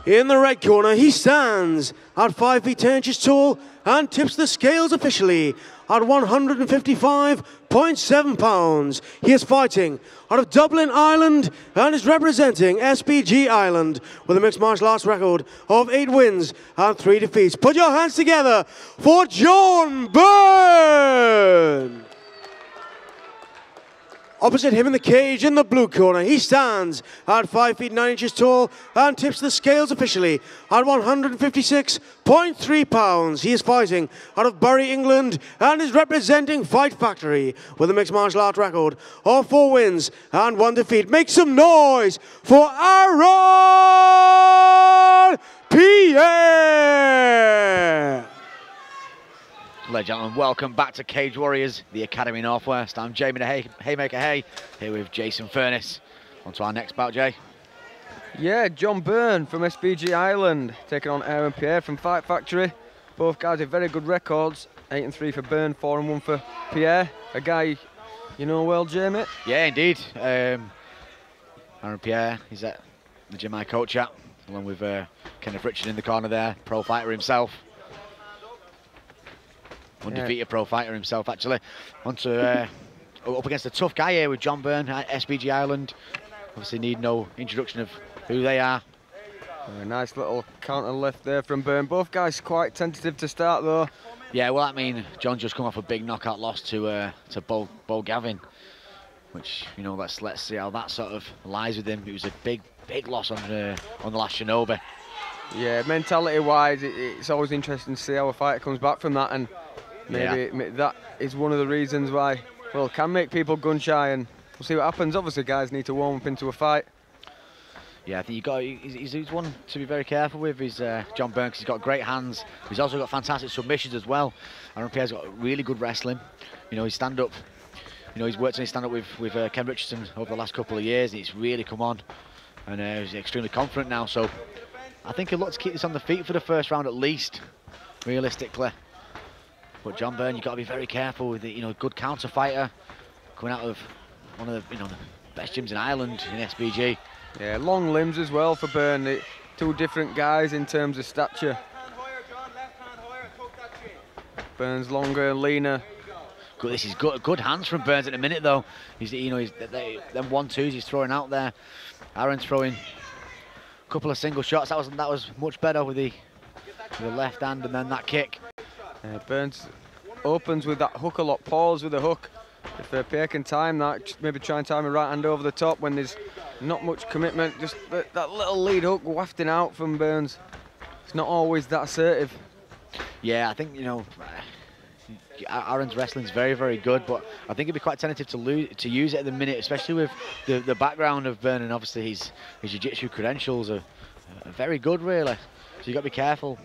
In the red corner, he stands at 5 feet 10 inches tall and tips the scales officially at 155.7 pounds. He is fighting out of Dublin, Ireland, and is representing SBG Ireland with a mixed martial arts record of 8 wins and 3 defeats. Put your hands together for John Byrne. Opposite him in the cage in the blue corner, he stands at 5 feet 9 inches tall and tips the scales officially at 156.3 pounds. He is fighting out of Bury, England, and is representing Fight Factory with a mixed martial art record of 4 wins and 1 defeat. Make some noise for Aaron Pierre. Ladies and gentlemen, welcome back to Cage Warriors, the Academy Northwest. I'm Jamie the Haymaker Hay, here with Jason Furness. On to our next bout, Jay. Yeah, John Byrne from SBG Ireland, taking on Aaron Pierre from Fight Factory. Both guys have very good records, 8-3 for Byrne, 4-1 for Pierre. A guy you know well, Jamie? Yeah, indeed. Aaron Pierre, he's at the gym I coach at, along with Kenneth Richard in the corner there, pro fighter himself. Undefeated pro fighter himself, actually. On to up against a tough guy here with John Byrne at SBG Ireland. Obviously need no introduction of who they are. A nice little counter left there from Byrne. Both guys quite tentative to start though. Yeah, well, I mean, John just come off a big knockout loss to Bo Gavin, which, you know, let's see how that sort of lies with him. It was a big loss on the last Shinobi. Yeah, mentality-wise, it's always interesting to see how a fighter comes back from that, and maybe that is one of the reasons why, well, it can make people gun-shy, and we'll see what happens. Obviously, guys need to warm up into a fight. Yeah, I think he's one to be very careful with, is John Byrne, because he's got great hands. He's also got fantastic submissions as well. Aaron Pierre's got really good wrestling. You know, his stand-up, you know, he's worked on his stand-up with Ken Richardson over the last couple of years, and it's really come on. And he's extremely confident now, so I think he'll look to keep this on the feet for the first round at least, realistically. But John Byrne, you've got to be very careful with it. You know, good counter fighter, coming out of one of the, you know, the best gyms in Ireland in SBG. Yeah, long limbs as well for Byrne. Two different guys in terms of stature. Byrne's longer and leaner. Good, this is good hands from Byrne at the minute though. He's, you know, them 1-2s he's throwing out there. Aaron's throwing a couple of single shots. That was much better with the left hand and then that kick. Byrne opens with that hook a lot, pause with the hook. If Pierre can time that, maybe try and time a right hand over the top when there's not much commitment. Just that little lead hook wafting out from Byrne. It's not always that assertive. Yeah, I think, you know, Aaron's wrestling's very, very good, but I think it'd be quite tentative to use it at the minute, especially with the background of Byrne, and obviously his jiu-jitsu credentials are very good, really. So you've got to be careful.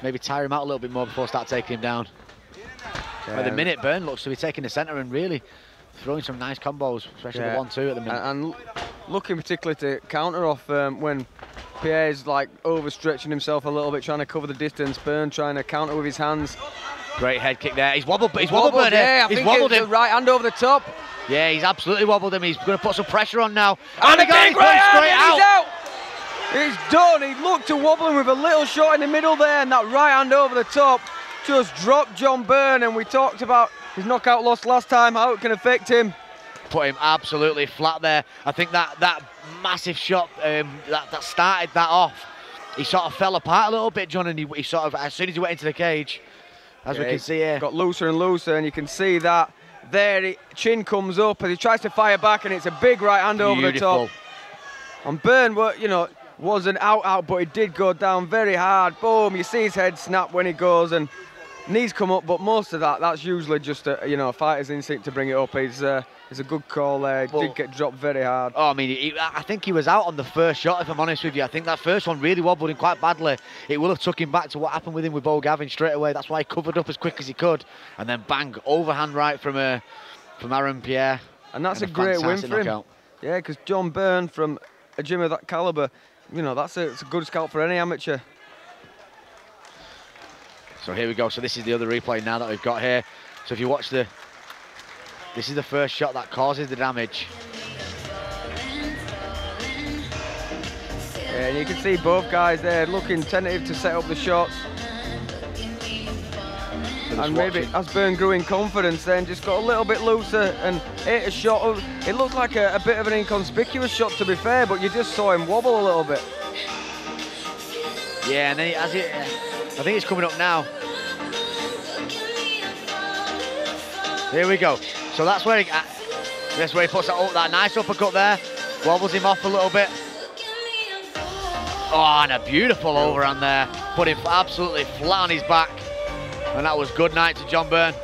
Maybe tire him out a little bit more before start taking him down. At the minute, Byrne looks to be taking the centre and really throwing some nice combos, especially the 1-2 at the minute. And looking particularly to counter off when Pierre's like overstretching himself a little bit, trying to cover the distance. Byrne trying to counter with his hands. Great head kick there. He's wobbled Byrne. Yeah, I think wobbled him. Right hand over the top. Yeah, he's absolutely wobbled him. He's going to put some pressure on now. And a big right hand, straight out. He's done. He looked to wobble him with a little shot in the middle there, and that right hand over the top just dropped John Byrne. And we talked about his knockout loss last time, how it can affect him. Put him absolutely flat there. I think that massive shot that started that off, he sort of fell apart a little bit, John, and he sort of, as soon as he went into the cage, as we can see here, got looser and looser, and you can see that there, chin comes up as he tries to fire back, and it's a big right hand over the top. And Byrne, you know, wasn't out, but he did go down very hard. Boom, you see his head snap when he goes, and knees come up, but most of that's usually just a, you know, a fighter's instinct to bring it up. It's a good call there. He did get dropped very hard. Oh, I mean, I think he was out on the first shot, if I'm honest with you. I think that first one really wobbled him quite badly. It will have took him back to what happened with him with Bo Gavin straight away. That's why he covered up as quick as he could. And then bang, overhand right from Aaron Pierre. And that's a great win for him. Yeah, because John Byrne, from a gym of that calibre, you know, it's a good scout for any amateur. So here we go. So this is the other replay now that we've got here. So if you watch this is the first shot that causes the damage. Yeah, and you can see both guys there looking tentative to set up the shots. And maybe as Byrne grew in confidence then, just got a little bit looser and hit a shot. It looked like a bit of an inconspicuous shot, to be fair, but you just saw him wobble a little bit. Yeah, and then I think it's coming up now. Here we go. So that's where he puts that nice uppercut there, wobbles him off a little bit. Oh, and a beautiful overhand there, put him absolutely flat on his back. And that was good night to John Byrne.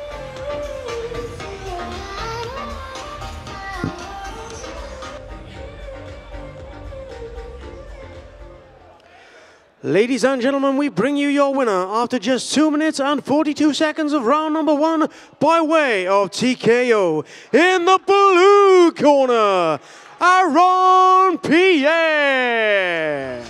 Ladies and gentlemen, we bring you your winner after just 2 minutes and 42 seconds of round number 1 by way of TKO. In the blue corner, Aaron Pierre.